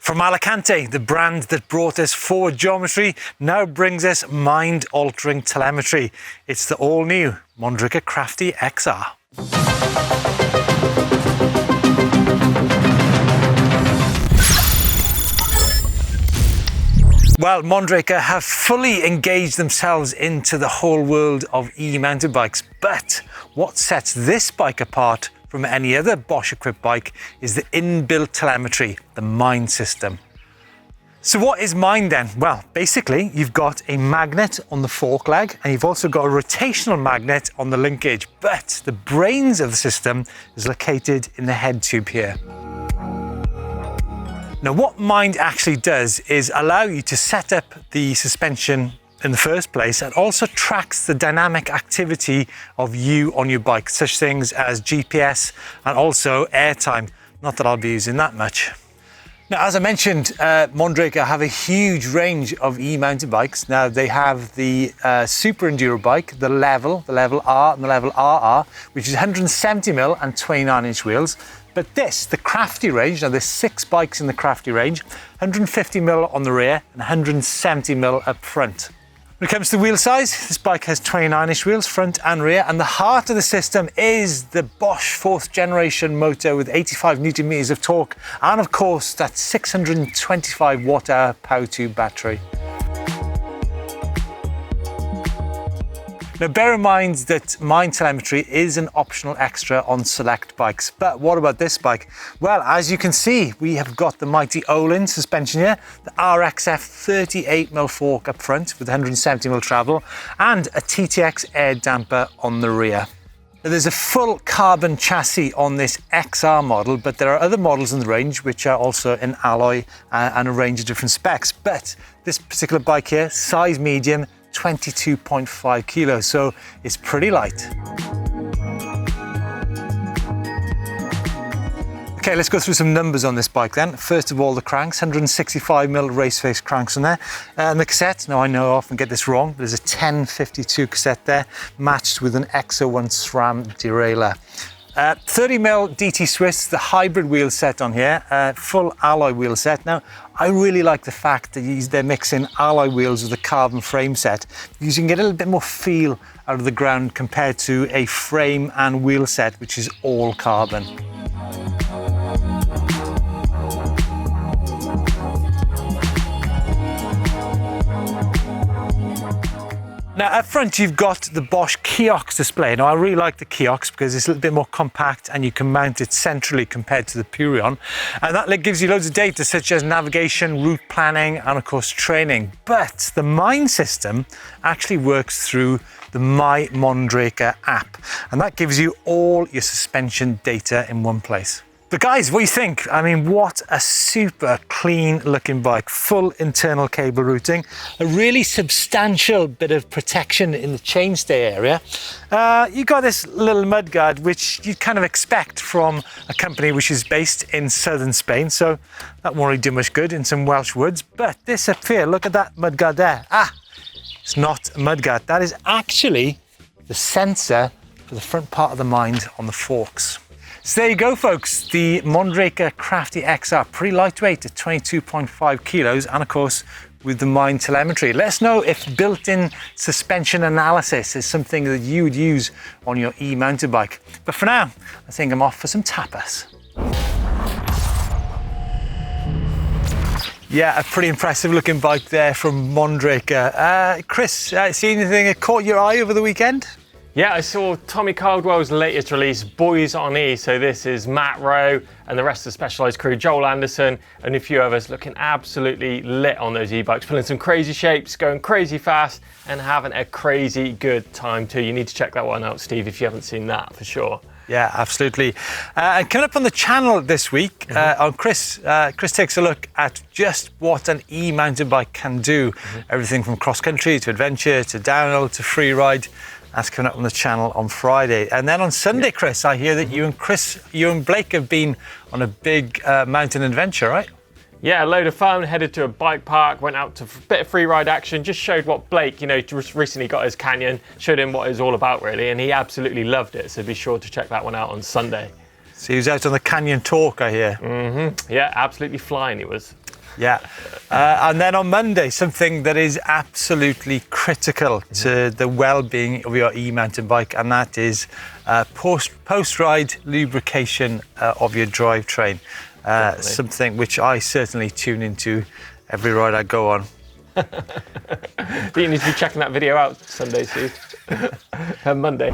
From Alicante, the brand that brought us forward geometry now brings us mind-altering telemetry. It's the all-new Mondraker Crafty XR. Well, Mondraker have fully engaged themselves into the whole world of e-mounted bikes, but what sets this bike apart from any other Bosch equipped bike is the inbuilt telemetry, the Mind system. So what is Mind then? Well, basically you've got a magnet on the fork leg and you've also got a rotational magnet on the linkage, but the brains of the system is located in the head tube here. Now what Mind actually does is allow you to set up the suspension in the first place and also tracks the dynamic activity of you on your bike, such things as GPS and also airtime. Not that I'll be using that much. Now, as I mentioned, Mondraker have a huge range of e-mounted bikes. Now they have the super enduro bike, the level R and the level RR, which is 170mm and 29-inch wheels. But this, the Crafty range, now there's 6 bikes in the Crafty range, 150mm on the rear and 170mm up front. When it comes to wheel size, this bike has 29-inch wheels, front and rear, and the heart of the system is the Bosch 4th generation motor with 85 Nm of torque, and of course that 625 watt-hour power tube battery. Now bear in mind that Mind telemetry is an optional extra on select bikes, but what about this bike? Well, as you can see, we have got the mighty Ohlins suspension here, the RXF 38mm fork up front with 170mm travel, and a TTX air damper on the rear. Now, there's a full carbon chassis on this XR model, but there are other models in the range which are also in alloy and a range of different specs, but this particular bike here, size medium, 22.5 kilos, so it's pretty light. Okay, let's go through some numbers on this bike then. First of all, the cranks, 165mm race face cranks on there. And the cassette, now I know I often get this wrong, but there's a 1052 cassette there, matched with an EXO1 SRAM derailleur. 30mm DT Swiss, the hybrid wheel set on here, full alloy wheel set. Now, I really like the fact that they're mixing alloy wheels with a carbon frame set, because you can get a little bit more feel out of the ground compared to a frame and wheel set, which is all carbon. Now up front you've got the Bosch kiosk display. Now I really like the kiosk because it's a little bit more compact and you can mount it centrally compared to the Purion. And that gives you loads of data such as navigation, route planning and of course training. But the Mind system actually works through the My Mondraker app, and that gives you all your suspension data in one place. But guys, what do you think? I mean, what a super clean looking bike, full internal cable routing, a really substantial bit of protection in the chainstay area. You got this little mudguard, which you kind of expect from a company which is based in southern Spain, so that won't really do much good in some Welsh woods. But this up here, look at that mudguard there. It's not a mudguard. That is actually the sensor for the front part of the Mind on the forks. So there you go, folks, the Mondraker Crafty XR, pretty lightweight at 22.5 kilos, and of course with the Mind telemetry. Let us know if built-in suspension analysis is something that you would use on your e-mounted bike. But for now, I think I'm off for some tapas. Yeah, a pretty impressive looking bike there from Mondraker. Chris, see anything that caught your eye over the weekend? Yeah, I saw Tommy Caldwell's latest release, Boys on E. So this is Matt Rowe and the rest of the Specialized crew, Joel Anderson and a few others, looking absolutely lit on those e-bikes, pulling some crazy shapes, going crazy fast and having a crazy good time too. You need to check that one out, Steve, if you haven't seen that for sure. Yeah, absolutely. And coming up on the channel this week, Chris takes a look at just what an e-mounted bike can do. Everything from cross-country to adventure to downhill to free ride. That's coming up on the channel on Friday. And then on Sunday, Chris, I hear that you and Blake have been on a big mountain adventure, right? Yeah, a load of fun, headed to a bike park, went out to a bit of free ride action, just showed what Blake, just recently got his Canyon, showed him what it was all about really, and he absolutely loved it, so be sure to check that one out on Sunday. So he was out on the Canyon Talk, I hear. Yeah, absolutely flying he was. Yeah. And then on Monday, something that is absolutely critical to the well-being of your e-mountain bike, and that is post-ride lubrication of your drivetrain. Something which I certainly tune into every ride I go on. Do you need to be checking that video out Sunday, Steve? Monday.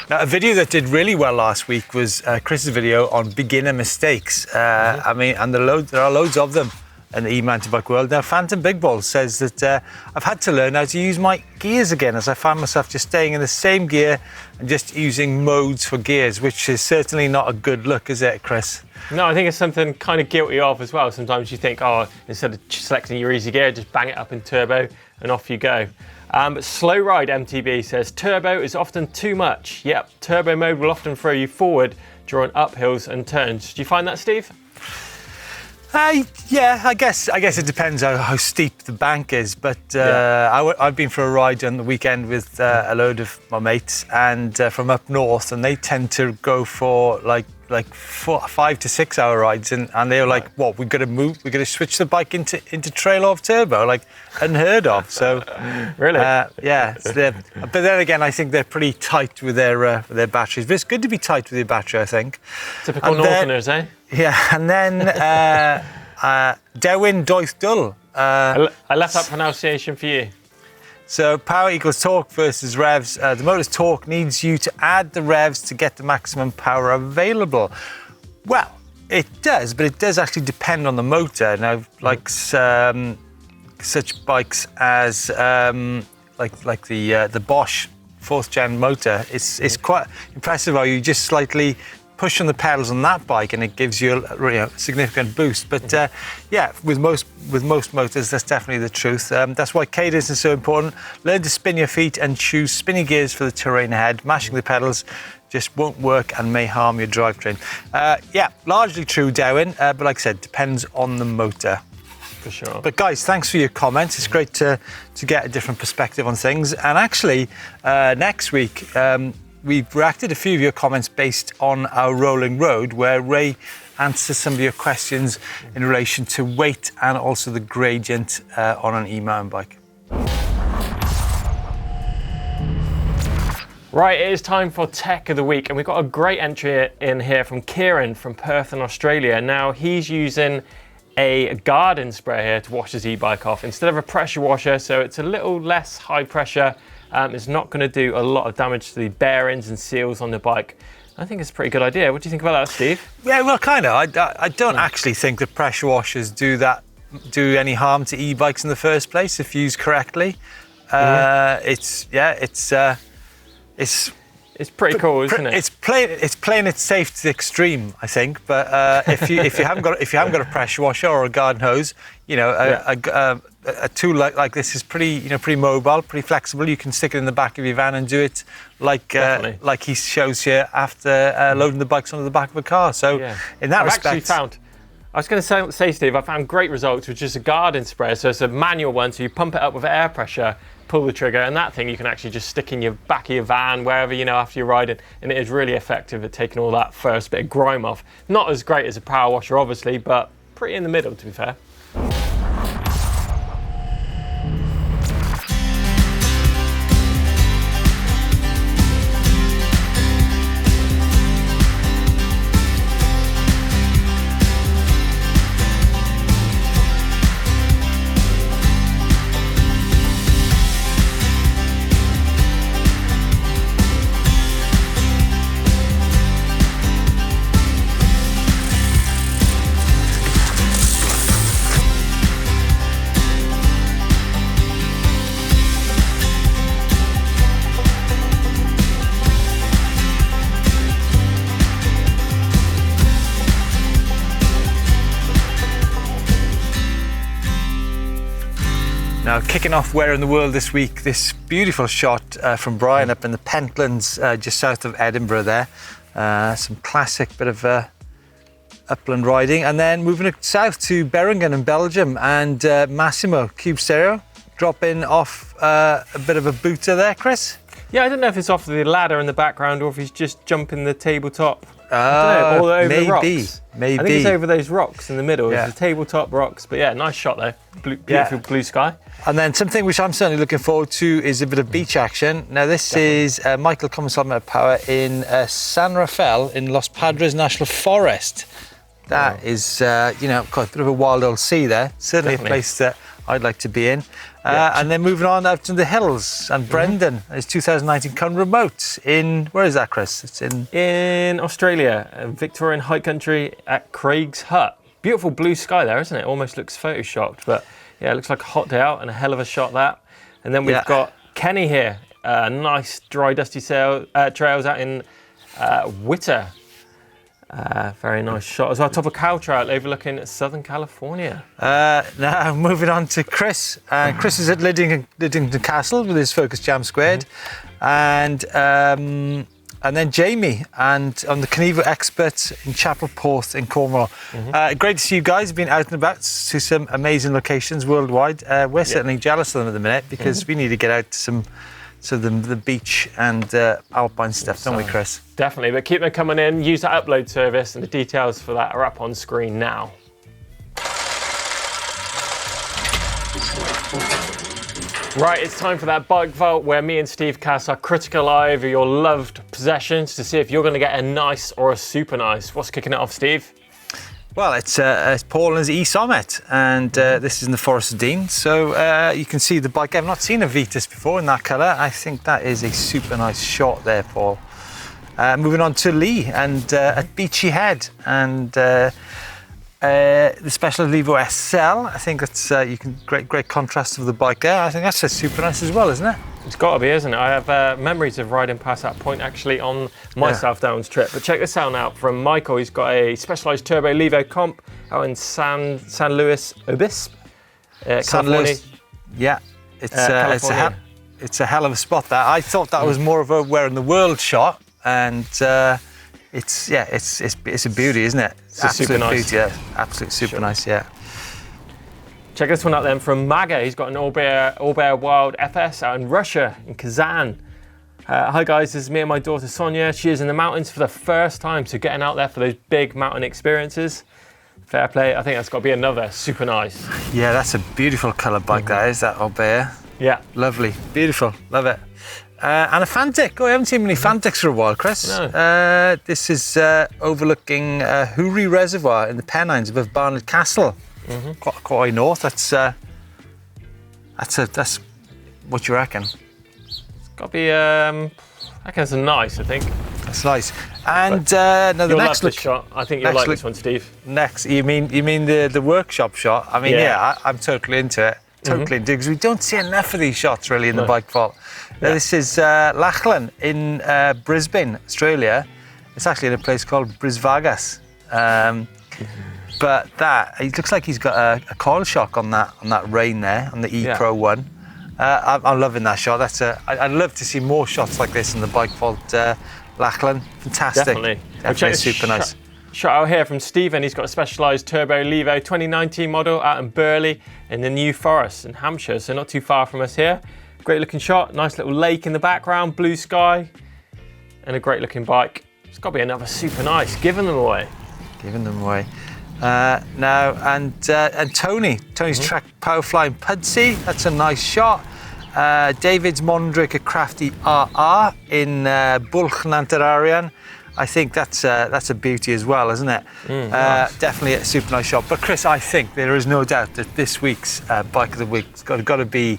Now, a video that did really well last week was Chris's video on beginner mistakes. I mean, and there are loads of them in the e-mountain bike world. Now, Phantom Big Ball says that I've had to learn how to use my gears again, as I find myself just staying in the same gear and just using modes for gears, which is certainly not a good look, is it, Chris? No, I think it's something kind of guilty of as well. Sometimes you think, oh, instead of selecting your easy gear, just bang it up in turbo and off you go. But Slow Ride MTB says, turbo is often too much. Yep, turbo mode will often throw you forward during uphills and turns. Do you find that, Steve? Yeah, I guess it depends how steep the bank is. But I've been for a ride on the weekend with a load of my mates, and from up north, and they tend to go for like 5 to 6 hour rides, and they were like, "What? We've got to switch the bike into trail off turbo, like unheard of." So, really, yeah. But then again, I think they're pretty tight with their batteries. But it's good to be tight with your battery, I think. Typical Northerners, eh? Yeah, and then Dewin Doith Dull. I left that pronunciation for you. So power equals torque versus revs. The motor's torque needs you to add the revs to get the maximum power available. Well, it does, but it does actually depend on the motor. Now, like such bikes as like the Bosch 4th gen motor, it's quite impressive how you just slightly push on the pedals on that bike and it gives you a significant boost. But yeah, with most motors, that's definitely the truth. That's why cadence is so important. Learn to spin your feet and choose spinny gears for the terrain ahead. Mashing the pedals just won't work and may harm your drivetrain. Yeah, largely true, Darwin, but like I said, depends on the motor. For sure. But guys, thanks for your comments. It's great to get a different perspective on things. And actually, next week, we've reacted a few of your comments based on our rolling road, where Ray answers some of your questions in relation to weight and also the gradient on an e-mountain bike. Right, it is time for Tech of the Week, and we've got a great entry in here from Kieran from Perth in Australia. Now, he's using a garden sprayer here to wash his e-bike off instead of a pressure washer, so it's a little less high pressure. It's not going to do a lot of damage to the bearings and seals on the bike. I think it's a pretty good idea. What do you think about that, Steve? Yeah, well, kind of. I don't actually think that pressure washers do any harm to e-bikes in the first place if used correctly. It's pretty cool, isn't it? It's playing it safe to the extreme, I think. But if you haven't got a pressure washer or a garden hose, you know, a tool like this is pretty mobile, pretty flexible. You can stick it in the back of your van and do it like he shows here after loading the bikes onto the back of a car. So in that respect, I was going to say, Steve, I found great results with just a garden sprayer. So it's a manual one, so you pump it up with air pressure, pull the trigger, and that thing you can actually just stick in your back of your van, wherever, you know, after you're riding, and it is really effective at taking all that first bit of grime off. Not as great as a power washer, obviously, but pretty in the middle, to be fair. Now, kicking off Where in the World this week, this beautiful shot from Brian up in the Pentlands, just south of Edinburgh there. Some classic bit of upland riding. And then moving south to Berringen in Belgium, and Massimo, Cube Stereo, dropping off a bit of a booter there, Chris? Yeah, I don't know if it's off the ladder in the background or if he's just jumping the tabletop. I don't know, or over the rocks. Maybe. I think it's over those rocks in the middle. Yeah. It's the tabletop rocks. But yeah, nice shot though. Beautiful blue sky. And then something which I'm certainly looking forward to is a bit of beach action. Now this is Michael Common Power in San Rafael in Los Padres National Forest. That is, you know, quite a bit of a wild old sea there. Certainly a place that I'd like to be in. And then moving on out to the hills. And Brendan, his 2019 Cone Remote in, where is that, Chris? It's in Australia, Victorian High Country at Craig's Hut. Beautiful blue sky there, isn't it? Almost looks photoshopped, but yeah, it looks like a hot day out and a hell of a shot that. And then we've got Kenny here. Nice dry dusty trails out in Witter. Very nice shot as well. Top of Cow Trail overlooking Southern California. Now moving on to Chris. Chris is at Liddington Castle with his Focus Jam Squared. And then Jamie and on the Canivo Expert in Chapel Porth in Cornwall. Great to see you guys. You've been out and about to some amazing locations worldwide. We're certainly jealous of them at the minute because we need to get out to some the beach and alpine stuff, don't we, Chris? Definitely, but keep them coming in. Use that upload service and the details for that are up on screen now. Right, it's time for that bike vault where me and Steve cast our critical eye over your loved possessions to see if you're going to get a nice or a super nice. What's kicking it off, Steve? Well, it's Ohlins e-Summit, and this is in the Forest of Dean. So you can see the bike. I've not seen a Vitus before in that colour. I think that is a super nice shot there, Paul. Moving on to Lee and at Beachy Head and the Special Levo SL. I think that's great contrast of the bike there. I think that's super nice as well, isn't it? It's got to be, isn't it? I have memories of riding past that point actually on my South Downs trip. But check this out now from Michael. He's got a Specialized Turbo Levo comp out in San Luis Obispo, California. Yeah, it's a hell of a spot there. I thought that was more of a where in the world shot, and it's a beauty, isn't it? It's absolute super nice. Beauty, yeah. Absolute super nice, yeah. Check this one out then from Maga. He's got an All-Bear Wild FS out in Russia, in Kazan. Hi guys, this is me and my daughter Sonia. She is in the mountains for the first time, so getting out there for those big mountain experiences. Fair play. I think that's got to be another super nice. Yeah, that's a beautiful colour bike, that is, that All-Bear. Yeah. Lovely, beautiful, love it. And a Fantic. Oh, I haven't seen many Fantics for a while, Chris. No. This is overlooking Hoorie Reservoir in the Pennines above Barnard Castle. Quite north. That's what you reckon? It's got to be. I reckon it's nice. I think that's nice. And now the next love this shot. I think you'll like this one, Steve. Next, you mean the workshop shot? I mean, I'm totally into it. Totally into it because we don't see enough of these shots really in the bike vault. Now, this is Lachlan in Brisbane, Australia. It's actually in a place called Brisvagas. But it looks like he's got a coil shock on that Rain there, on the E-Pro one. I'm loving that shot. I'd love to see more shots like this in the bike vault. Lachlan, fantastic. Definitely super nice. Shot out here from Stephen. He's got a Specialized Turbo Levo 2019 model out in Burley in the New Forest in Hampshire, so not too far from us here. Great looking shot, nice little lake in the background, blue sky, and a great looking bike. It's got to be another super nice, giving them away. Now, and Tony's Track Power Flying Pudsey, that's a nice shot. David's Mondraker Crafty XR in Bulch-Nantararian. I think that's a beauty as well, isn't it? Nice. Definitely a super nice shot. But Chris, I think there is no doubt that this week's Bike of the Week has got to be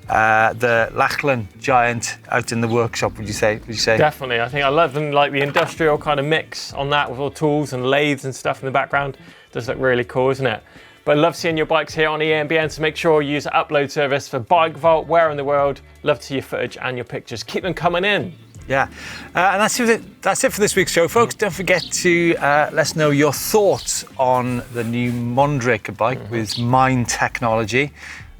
the Lachlan Giant out in the workshop, would you say? Definitely. I think I love them, like the industrial kind of mix on that with all tools and lathes and stuff in the background. Does look really cool, isn't it? But I love seeing your bikes here on eMBN, so make sure you use the upload service for Bike Vault, where in the world. Love to see your footage and your pictures. Keep them coming in. Yeah, and that's it for this week's show, folks. Don't forget to let us know your thoughts on the new Mondraker bike with Mind technology.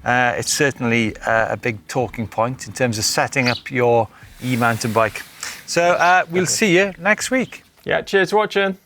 It's certainly a big talking point in terms of setting up your e-mountain bike. So we'll see you next week. Yeah, cheers for watching.